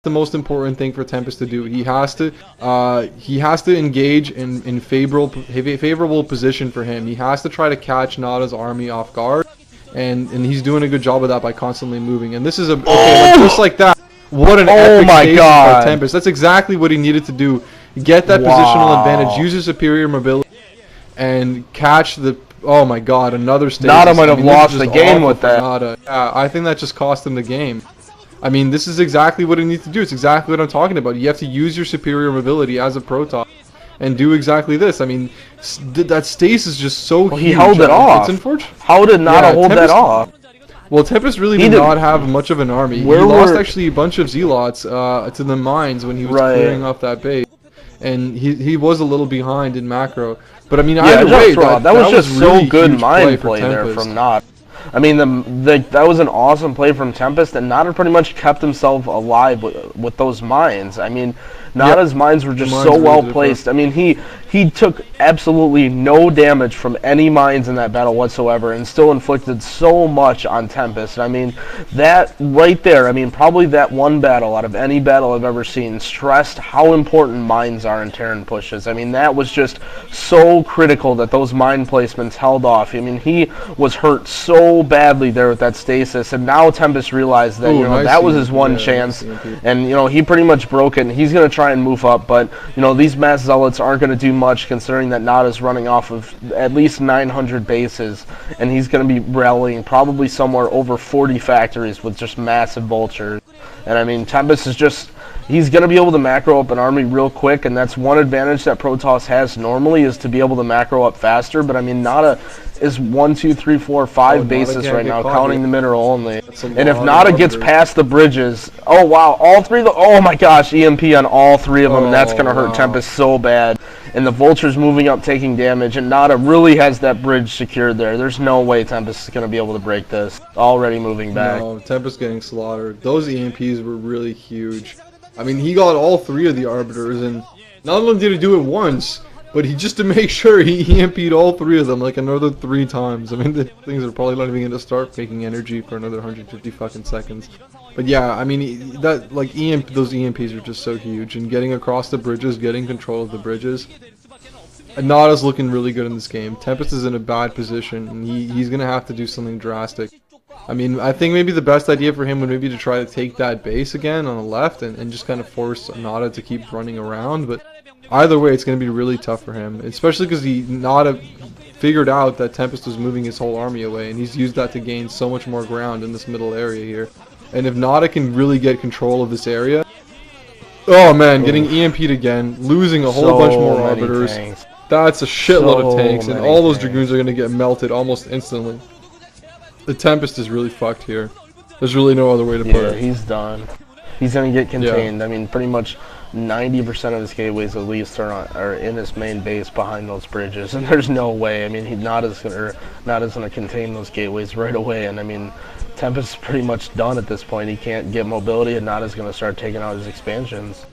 the most important thing for Tempest to do. He has to engage in favorable position for him. He has to try to catch NaDa's army off guard, and he's doing a good job of that by constantly moving. And this is like, just like that. What an epic stasis by Tempest. That's exactly what he needed to do. Get that positional advantage, use his superior mobility, and catch the. Oh my God! Another stasis. NaDa might have lost the game with that. NaDa. Yeah, I think that just cost him the game. I mean, this is exactly what he needs to do. It's exactly what I'm talking about. You have to use your superior mobility as a Protoss and do exactly this. I mean, that stasis is just so huge. He held it off. It's unfortunate. How did NaDa hold that off? Well, Tempest really did not have much of an army. He lost actually a bunch of zealots to the mines when he was clearing off that base. And he was a little behind in macro. But I mean, either way, that was just really so good mind play there from NaDa. I mean, that was an awesome play from Tempest, and NaDa pretty much kept himself alive with those mines. I mean, NaDa's mines were just so well placed. I mean, he took absolutely no damage from any mines in that battle whatsoever, and still inflicted so much on Tempest. I mean, that right there, I mean, probably that one battle out of any battle I've ever seen stressed how important mines are in Terran pushes. I mean, that was just so critical that those mine placements held off. I mean, he was hurt so badly there with that stasis, and now Tempest realized that that was his one chance, and he pretty much broke it, and he's gonna try and move up, but these mass zealots aren't going to do much considering that NaDa's running off of at least 900 bases, and he's going to be rallying probably somewhere over 40 factories with just massive vultures. And I mean, Tempest is just, he's going to be able to macro up an army real quick, and that's one advantage that Protoss has normally, is to be able to macro up faster. But I mean, NaDa is 1, 2, 3, 4, 5 bases right now, counting the mineral only. And if NaDa gets past the bridges, oh wow, all three, oh my gosh, EMP on all three of them, that's going to hurt Tempest so bad. And the vulture's moving up, taking damage, and NaDa really has that bridge secured there. There's no way Tempest is going to be able to break this. Already moving back. No, Tempest getting slaughtered. Those EMPs were really huge. I mean, he got all 3 of the Arbiters, and not only did he do it once, but he just to make sure he EMP'd all 3 of them like another 3 times. I mean, the things are probably not even going to start making energy for another 150 fucking seconds. But yeah, I mean, that like those EMPs are just so huge, and getting across the bridges, getting control of the bridges. NaDa's looking really good in this game. Tempest is in a bad position, and he's going to have to do something drastic. I mean, I think maybe the best idea for him would maybe to try to take that base again on the left and just kind of force NaDa to keep running around. But either way, it's going to be really tough for him, especially because NaDa figured out that Tempest was moving his whole army away, and he's used that to gain so much more ground in this middle area here. And if NaDa can really get control of this area, oh man, getting EMP'd again, losing a whole bunch more Arbiters. Tanks. That's a shitload of tanks, and all those Dragoons are going to get melted almost instantly. The Tempest is really fucked here. There's really no other way to put it. Yeah, he's done. He's going to get contained. I mean, pretty much 90% of his gateways at least are in his main base behind those bridges, and there's no way. I mean, NaDa's going to contain those gateways right away, and I mean, Tempest is pretty much done at this point. He can't get mobility, and NaDa's going to start taking out his expansions.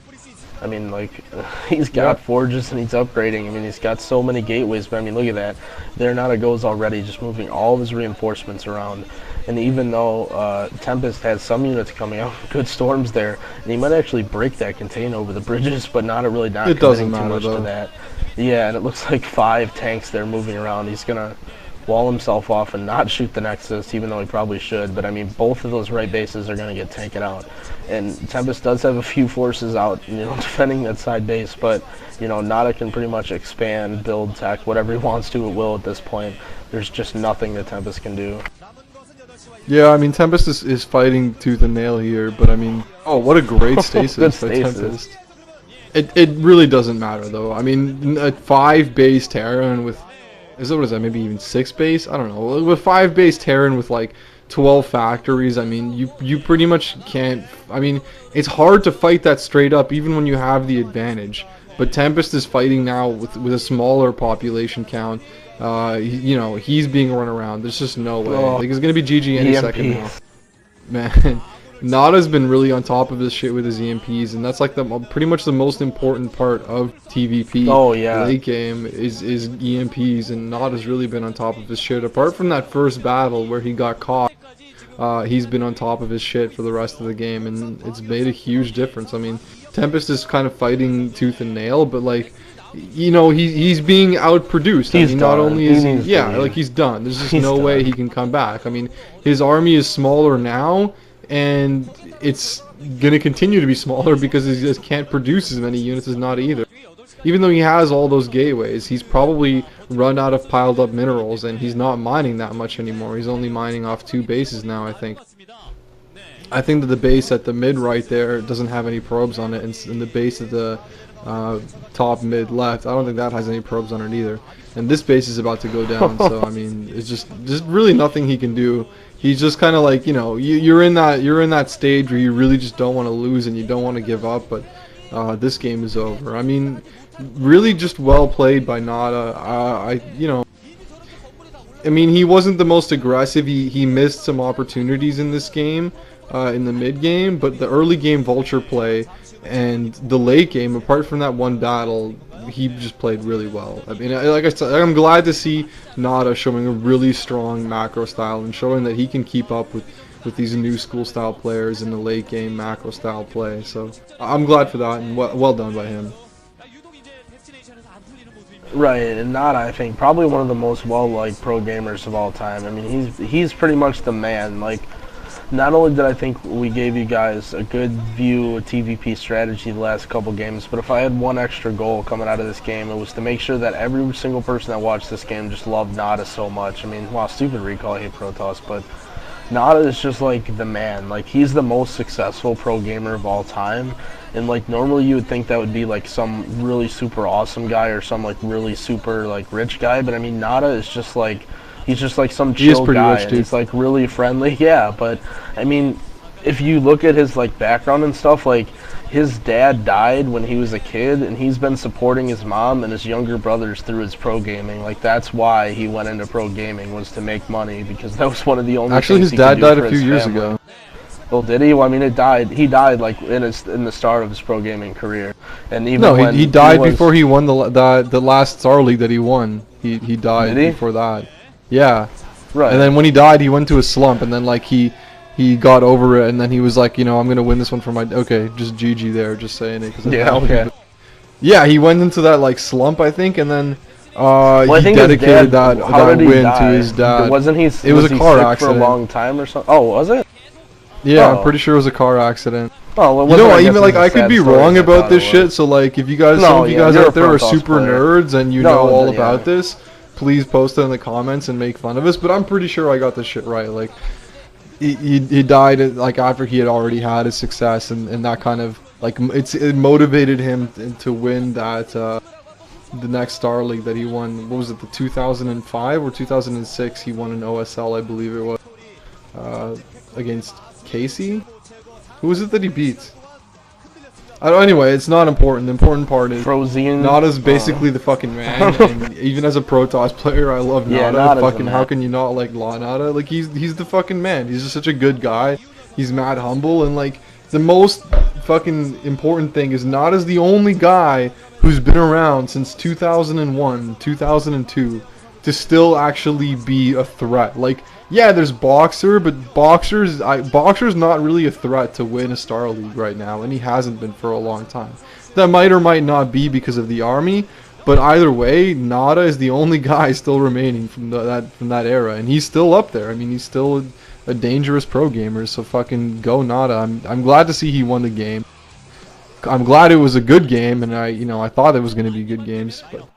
I mean, like, he's got forges and he's upgrading. I mean, he's got so many gateways, but I mean, look at that. There NaDa goes already, just moving all of his reinforcements around. And even though Tempest has some units coming out, good storms there, and he might actually break that contain over the bridges, but NaDa really not committing too much to that. Yeah, and it looks like 5 tanks there moving around. He's going to wall himself off and not shoot the Nexus, even though he probably should. But I mean, both of those right bases are going to get tanked out. And Tempest does have a few forces out, defending that side base, but NaDa can pretty much expand, build tech, whatever he wants to at will at this point. There's just nothing that Tempest can do. Yeah, I mean, Tempest is fighting tooth and nail here, but I mean, oh, what a great stasis by Tempest. It really doesn't matter though. I mean, a 5 base Terran with, what is that, maybe even 6 base? I don't know. With 5 base Terran with like 12 factories, I mean, you pretty much can't. I mean, it's hard to fight that straight up even when you have the advantage. But Tempest is fighting now with a smaller population count. He's being run around. There's just no way. Like, it's gonna be GG any second now. Man, NaDa's been really on top of this shit with his EMPs, and that's like pretty much the most important part of TVP. Oh yeah. Late game is EMPs, and NaDa's really been on top of this shit. Apart from that first battle where he got caught he's been on top of his shit for the rest of the game, and it's made a huge difference. I mean, Tempest is kind of fighting tooth and nail, but like, you know, he's being outproduced. He's I mean, done. not only is he, Yeah, like he's done. There's just no way he can come back. I mean, his army is smaller now, and it's gonna continue to be smaller because he just can't produce as many units as NaDa either. Even though he has all those gateways, he's probably run out of piled up minerals, and he's not mining that much anymore. He's only mining off 2 bases now, I think. I think that the base at the mid right there doesn't have any probes on it, and the base at the top mid left, I don't think that has any probes on it either. And this base is about to go down, so I mean, it's just really nothing he can do. He's just kind of like, you know, you're in that stage where you really just don't want to lose and you don't want to give up, but this game is over. I mean, really just well played by NaDa. You know, I mean, he wasn't the most aggressive. He missed some opportunities in this game, in the mid game, but the early game vulture play and the late game, apart from that one battle, he just played really well. I mean, like I said, I'm glad to see NaDa showing a really strong macro style and showing that he can keep up with these new school style players in the late game macro style play. So I'm glad for that, and well done by him. Right, and NaDa, I think, probably one of the most well-liked pro gamers of all time. I mean, he's pretty much the man. Like, not only did I think we gave you guys a good view of TVP strategy the last couple games, but if I had one extra goal coming out of this game, it was to make sure that every single person that watched this game just loved NaDa so much. I mean, wow, stupid recall, I hate Protoss, but NaDa is just like the man. Like, he's the most successful pro gamer of all time. And like, normally you would think that would be like some really super awesome guy or some like really super like rich guy, but I mean, NaDa is just like, he's just like some chill guy, and he's like really friendly. Yeah, but I mean, if you look at his like background and stuff, like his dad died when he was a kid, and he's been supporting his mom and his younger brothers through his pro gaming. Like, that's why he went into pro gaming, was to make money, because that was one of the only actually things his dad died a few years ago. Well, did he? Well, I mean, he died like in the start of his pro gaming career, and even no, when he died before he won the last Star League that he won. He died before that. Yeah. Right. And then when he died, he went to a slump, and then like he got over it, and then he was like, you know, I'm gonna win this one for my. Okay, just GG there, just saying it. Yeah. Okay. Yeah, he went into that like slump, I think, and then he dedicated that win to his dad. Wasn't he? It was a car accident for a long time or something. Oh, was it? Yeah, I'm pretty sure it was a car accident. Oh, well, you know, even like I could be wrong about this shit. So like, if you guys, some of you guys out there are super nerds and you know all about this, please post it in the comments and make fun of us. But I'm pretty sure I got this shit right. Like, he died like after he had already had his success, and that kind of like it motivated him to win that the next Star League that he won. What was it, the 2005 or 2006? He won an OSL, I believe it was, against Casey. Who was it that he beat? Anyway, it's not important. The important part is NaDa's basically the fucking man. And even as a Protoss player, I love NaDa. Fucking, how can you not like NaDa? Like, he's the fucking man. He's just such a good guy. He's mad humble, and like the most fucking important thing is NaDa's the only guy who's been around since 2001, 2002 to still actually be a threat. Like, yeah, there's Boxer, but Boxer's not really a threat to win a Star League right now, and he hasn't been for a long time. That might or might not be because of the army, but either way, NaDa is the only guy still remaining from that era, and he's still up there. I mean, he's still a dangerous pro gamer, so fucking go NaDa. I'm glad to see he won the game. I'm glad it was a good game, and I thought it was going to be good games, but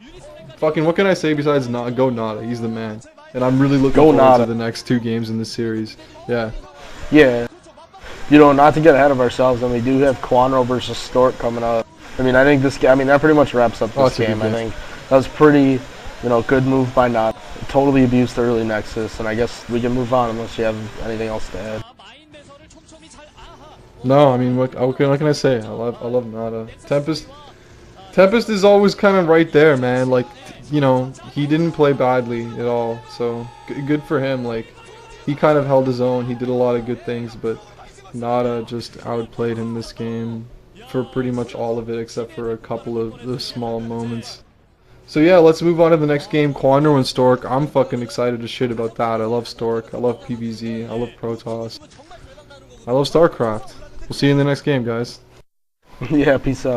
fucking what can I say besides go NaDa? He's the man. And I'm really looking forward to the next 2 games in the series. Yeah. Yeah. You know, not to get ahead of ourselves, and we do have Quanro versus Stork coming up. I mean, I think that pretty much wraps up this game. I think that was pretty, good move by NaDa. Totally abused the early Nexus, and I guess we can move on unless you have anything else to add. No, I mean, what can I say? I love NaDa. Tempest is always kind of right there, man. Like, he didn't play badly at all, so good for him. Like, he kind of held his own. He did a lot of good things, but NaDa just outplayed him this game for pretty much all of it, except for a couple of the small moments. So yeah, let's move on to the next game, Quandro and Stork. I'm fucking excited as shit about that. I love Stork. I love PvZ. I love Protoss. I love StarCraft. We'll see you in the next game, guys. Yeah, peace out.